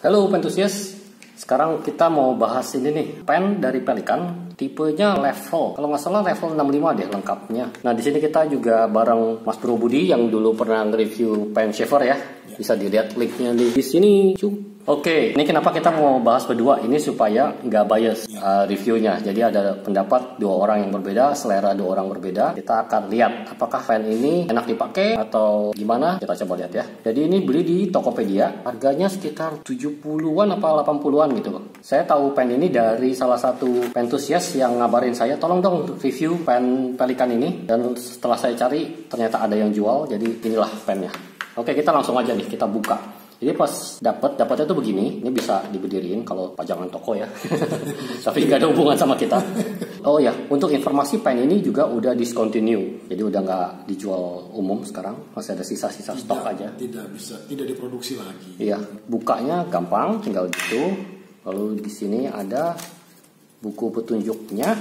Halo Pentusias, sekarang kita mau bahas ini nih, pen dari Pelikan, tipenya level. Kalau nggak salah level 65 deh lengkapnya. Nah di sini kita juga bareng Mas Bro Budi yang dulu pernah nge-review pen shaver ya. Bisa dilihat linknya di sini. Oke, ini kenapa kita mau bahas berdua ini supaya nggak bias reviewnya. Jadi ada pendapat dua orang yang berbeda, selera dua orang berbeda. Kita akan lihat apakah pen ini enak dipakai atau gimana. Kita coba lihat ya. Jadi ini beli di Tokopedia, harganya sekitar 70-an apa 80-an gitu. Saya tahu pen ini dari salah satu pentusias yang ngabarin saya, tolong dong review pen Pelikan ini. Dan setelah saya cari ternyata ada yang jual, jadi inilah pennya. Oke, kita langsung aja nih, kita buka. Jadi pas dapatnya tuh begini, ini bisa diberdiriin kalau pajangan toko ya. Tapi nggak ada hubungan sama kita. Oh ya, untuk informasi pen ini juga udah discontinue. Jadi udah nggak dijual umum sekarang, masih ada sisa-sisa stok aja. Tidak diproduksi lagi. Iya, bukanya gampang, tinggal gitu. Lalu di sini ada buku petunjuknya.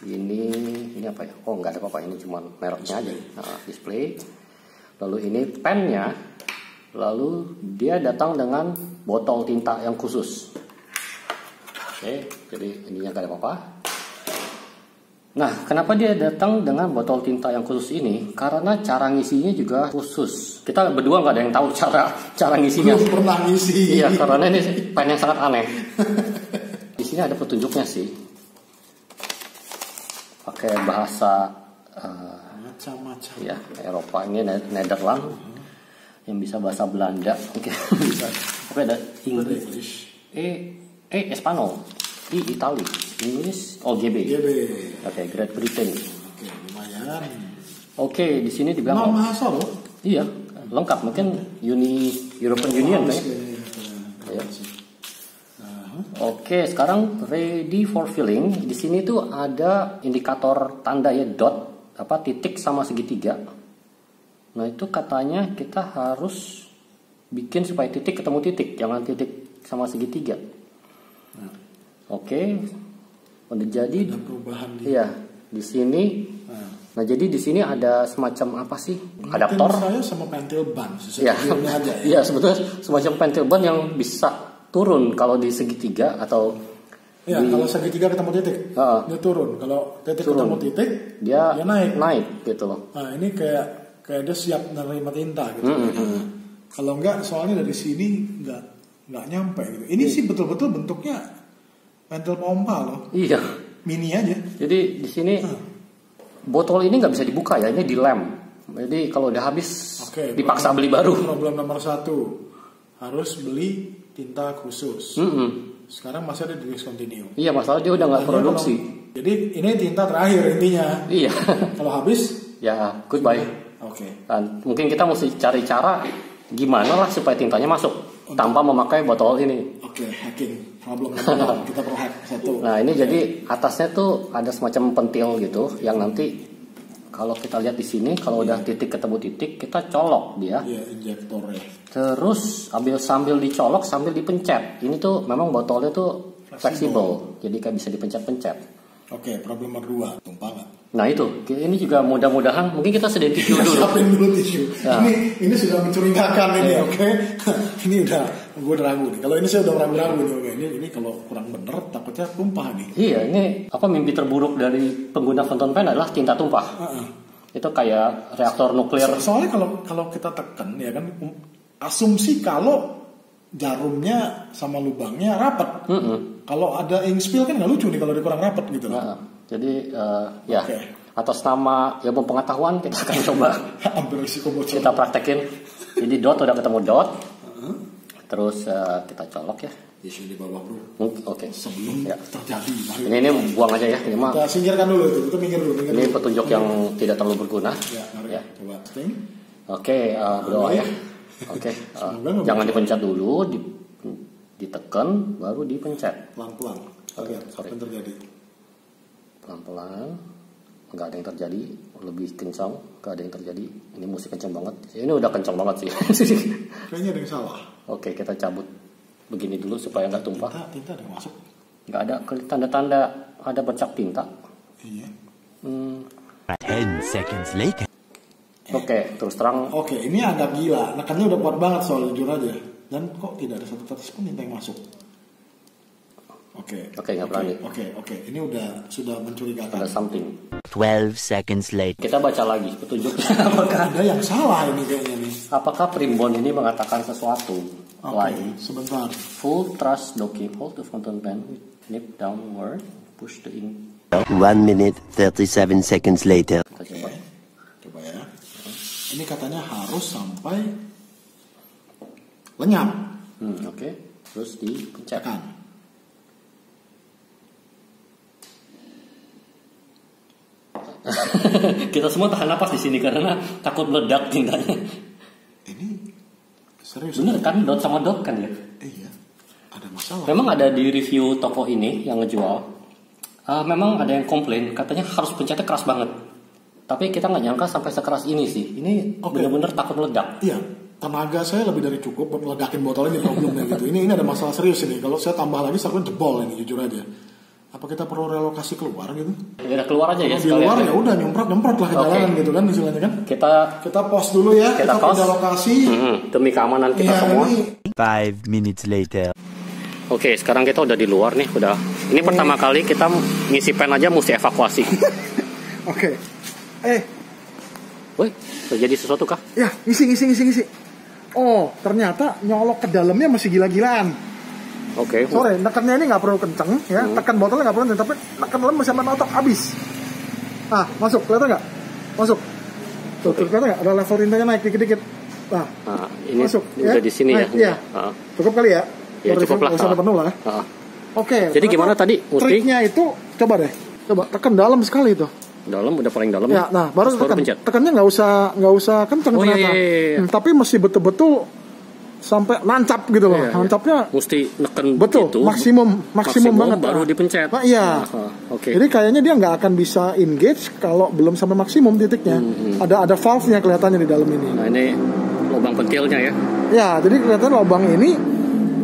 Ini apa ya? Oh nggak ada apa-apa, ini cuma mereknya aja. Nah, display. Lalu ini pennya. Lalu dia datang dengan botol tinta yang khusus. Oke, jadi ininya gak ada apa-apa. Nah, kenapa dia datang dengan botol tinta yang khusus ini? Karena cara ngisinya juga khusus. Kita berdua nggak ada yang tahu cara ngisinya. Belum pernah ngisi. Iya, karena ini pen yang sangat aneh. Di sini ada petunjuknya sih. Pakai bahasa macam-macam. Ya, Eropa, ini Nederland. Yang bisa bahasa Belanda, mungkin bisa. Tapi ada English, Espanyol, Itali, Inggris, GB. Oke, Great Britain. Oke, lumayan. Oke, di sini dibilang. Bahasa loh. Iya, lengkap. Mungkin European Union kayaknya. Ya. Oke, sekarang ready for filling. Di sini tuh ada indikator tanda ya, dot, titik sama segitiga. Nah itu katanya kita harus bikin supaya titik ketemu titik, jangan titik sama segitiga. Oke, udah jadi. Ada perubahan iya di sini. Nah jadi di sini ada semacam apa sih? Adaptor. Saya sama pentil ban. Iya, iya sebetulnya semacam pentil ban yang bisa turun kalau di segitiga atau. Iya, kalau segitiga ketemu titik, dia turun. Kalau titik ketemu titik, dia naik gitu loh. Nah ini kayak dia siap menerima tinta gitu. Kalau enggak, soalnya dari sini enggak nyampe gitu. Ini sih betul-betul bentuknya pentil pompa loh. Iya. Mini aja. Jadi di sini botol ini nggak bisa dibuka ya, ini dilem. Jadi kalau udah habis dipaksa beli baru. Problem nomor 1 harus beli tinta khusus. Sekarang masih ada di discontinue. Iya, masalah dia udah nggak produksi. Jadi ini tinta terakhir intinya. Iya. Kalau habis ya goodbye. Oke. Dan mungkin kita mesti cari cara gimana lah supaya tintanya masuk tanpa memakai botol ini. Oke, hacking problem kita perlu hack satu. Nah ini jadi atasnya tuh ada semacam pentil gitu yang nanti kalau kita lihat di sini kalau udah titik ketemu titik kita colok dia. Iya, injektornya. Terus sambil dicolok sambil dipencet. Ini tuh memang botolnya tuh fleksibel, jadi kayak bisa dipencet-pencet. Oke, problem nomor 2, tumpah nggak? Nah itu, ini juga mudah-mudahan mungkin kita sediain tisu dulu. Siapin dulu tisu. Nah. Ini sudah mencurigakan ini, oke? Ini gue udah ragu nih. Kalau ini saya udah ragu-ragu nih, oke? Ini kalau kurang bener takutnya tumpah nih. Iya, ini mimpi terburuk dari pengguna fountain pen adalah tinta tumpah. Itu kayak reaktor nuklir. Soalnya kalau kita tekan ya kan, asumsi kalau jarumnya sama lubangnya rapat. Kalau ada ink spill kan nggak lucu nih kalau dia kurang rapat gitu. Jadi ya atas nama ilmu pengetahuan kita akan coba kita praktekin. Jadi dot udah ketemu dot, terus kita colok ya. Tisu di bawah bro. Oke. Sebelum terjadi. Ini buang aja ya. Ini mah. Kita singkirkan dulu itu minggir dulu. Ini petunjuk yang tidak terlalu berguna. Ya. Coba sting. Oke, berdoa ya. Oke. Jangan dipencet dulu, ditekan baru dipencet. Pelan-pelan. Oke, sorry. Apa yang terjadi? Pelan-pelan, nggak ada yang terjadi, lebih kencang, nggak ada yang terjadi. Ini musik kencang banget. Ini udah kencang banget sih. Kayaknya ada yang salah. Oke, kita cabut begini dulu supaya nggak tumpah. Tinta ada yang masuk. Nggak ada tanda-tanda ada bercak tinta. Iya. 10 seconds later. Oke, terus terang. Oke, ini agak gila. Nekannya udah kuat banget soal jujur aja. Dan kok tidak ada satu tetes pun tinta yang masuk. Oke, nggak berani. Oke. Ini sudah mencurigakan. Ada something. 12 seconds later. Kita baca lagi petunjuknya. Apakah Ada yang salah ini kayaknya nih. apakah primbon ini mengatakan sesuatu lain? Sebentar. Full thrust docking. Hold the fountain pen. Nip downward. Push the ink. 1 minute 37 seconds later. Kita coba. Coba ya. Ini katanya harus sampai lenyap. Oke. Terus dipencet. Tekan. Kita semua tahan napas di sini karena takut meledak tintanya. Ini serius. Bener kan, dot sama dot kan ya? Iya. Ada masalah. Memang ada di review toko ini yang ngejual. Memang ada yang komplain, katanya harus pencetnya keras banget. Tapi kita nggak nyangka sampai sekeras ini sih. Ini bener-bener takut meledak. Iya. Tenaga saya lebih dari cukup buat meledakin botol ini problemnya gitu. Ini ada masalah serius ini. Kalau saya tambah lagi, saya akan jebol ini jujur aja. Apa kita perlu relokasi keluar gitu? Ya udah keluar aja ya. Di luar ya udah nyemprot lah ke jalanan gitu kan istilahnya kan. Kita pause dulu ya. Kita pause. pindah lokasi. Demi keamanan kita semua. 5 minutes later. Oke, sekarang kita udah di luar nih, Ini pertama kali kita ngisi pen aja mesti evakuasi. Oke. Woi, terjadi sesuatu kah? Ya, ngisi. Oh, ternyata nyolok ke dalamnya masih gila-gilaan. Oke. Sorry, nekannya ini nggak perlu kenceng ya. Tekan botolnya nggak perlu kenceng, tapi tekan dalam masih main otak habis. Masuk, kelihatan nggak? Masuk. Tuh, kelihatan nggak? Ada level tintanya naik dikit-dikit. Ini masuk. udah di sini ya. Iya. Cukup kali ya? Ya cukup lah. Sampai penuh lah. Oke. Jadi gimana tadi? Triknya itu, coba tekan dalam sekali itu. Dalam udah paling dalam. Ya, nah baru tekan. Tekannya nggak usah kenceng ternyata. Iya. Tapi mesti betul-betul sampai nancap gitu loh. Iya. Nancapnya mesti neken betul, gitu. maksimum banget. Baru dipencet. Iya. Oke. Jadi kayaknya dia nggak akan bisa engage kalau belum sampai maksimum titiknya. Ada valve-nya kelihatannya di dalam ini. Nah ini lubang pentilnya ya. Ya, jadi kelihatan lubang ini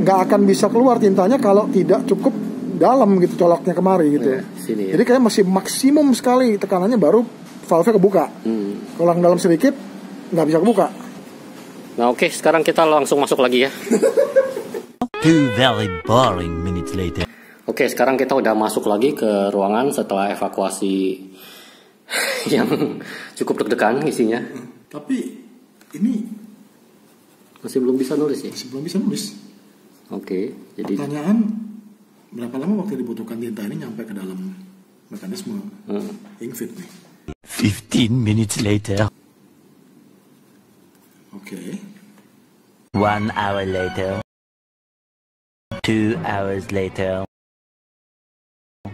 nggak akan bisa keluar tintanya kalau tidak cukup dalam gitu coloknya kemari gitu. Sini, ya. Jadi kayak masih maksimum sekali tekanannya baru valve-nya kebuka. Kalau yang dalam sedikit nggak bisa kebuka. Nah oke, sekarang kita langsung masuk lagi ya. 2 very boring minutes later. Oke, sekarang kita udah masuk lagi ke ruangan setelah evakuasi yang cukup deg-degan isinya. Tapi ini masih belum bisa nulis ya? Masih belum bisa nulis. Oke, jadi pertanyaan berapa lama waktu dibutuhkan tinta ini nyampe ke dalam mekanisme inkjet nih? 15 minutes later. Oke. 1 hour later. 2 hours later.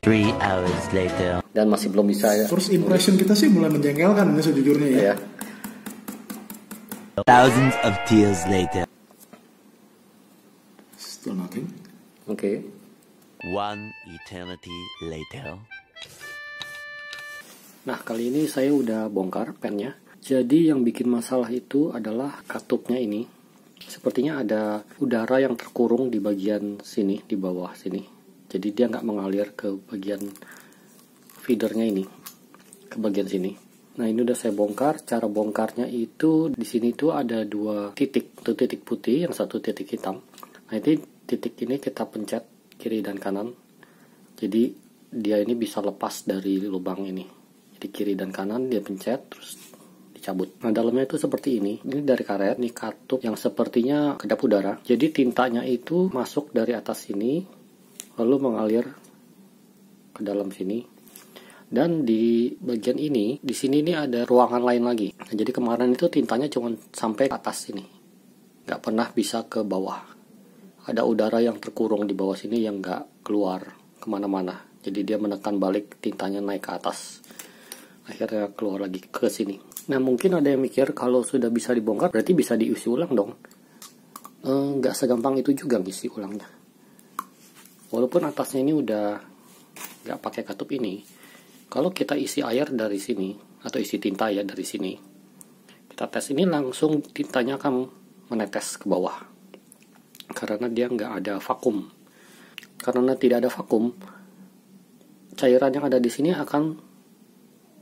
3 hours later. Dan masih belum bisa ya. First impression kita sih mulai menjengkelkan ini sejujurnya ya. Thousands of tears later. Still nothing. Oke. 1 eternity later. Nah, kali ini saya udah bongkar pennya. Jadi yang bikin masalah itu adalah katupnya ini. Sepertinya ada udara yang terkurung di bagian sini, di bawah sini. Jadi dia nggak mengalir ke bagian feedernya ini, ke bagian sini. Nah ini udah saya bongkar. Cara bongkarnya itu di sini tuh ada 2 titik, satu titik putih, yang satu titik hitam. Nah ini titik ini kita pencet kiri dan kanan. Jadi dia ini bisa lepas dari lubang ini. Jadi kiri dan kanan dia pencet terus dicabut. Nah dalamnya itu seperti ini. Ini dari karet, ini katup yang sepertinya kedap udara. Jadi tintanya itu masuk dari atas sini lalu mengalir ke dalam sini. Dan di bagian ini, di sini ini ada ruangan lain lagi. Nah, jadi kemarin itu tintanya cuma sampai ke atas sini, nggak pernah bisa ke bawah. Ada udara yang terkurung di bawah sini yang nggak keluar kemana-mana. Jadi dia menekan balik, tintanya naik ke atas. Akhirnya keluar lagi ke sini. Nah mungkin ada yang mikir kalau sudah bisa dibongkar berarti bisa diisi ulang dong. Nggak segampang itu juga ngisi ulangnya. Walaupun atasnya ini udah nggak pakai katup ini, kalau kita isi air dari sini atau isi tinta ya dari sini, kita tes ini langsung tintanya akan menetes ke bawah karena dia nggak ada vakum. Karena tidak ada vakum, cairan yang ada di sini akan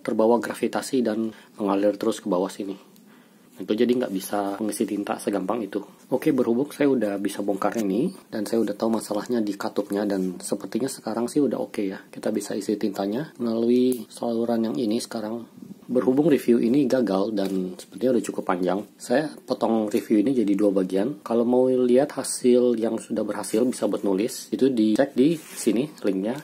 terbawa gravitasi dan mengalir terus ke bawah sini. Itu jadi nggak bisa mengisi tinta segampang itu. Oke, berhubung saya udah bisa bongkar ini dan saya udah tahu masalahnya di katupnya, dan sepertinya sekarang sih udah oke ya. Kita bisa isi tintanya melalui saluran yang ini sekarang. Berhubung review ini gagal dan sepertinya udah cukup panjang, saya potong review ini jadi 2 bagian. Kalau mau lihat hasil yang sudah berhasil bisa buat nulis, itu dicek di sini linknya.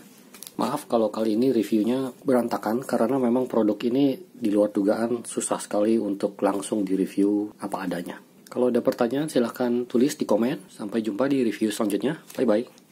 Maaf kalau kali ini reviewnya berantakan karena memang produk ini di luar dugaan susah sekali untuk langsung direview apa adanya. Kalau ada pertanyaan silahkan tulis di komen. Sampai jumpa di review selanjutnya. Bye bye.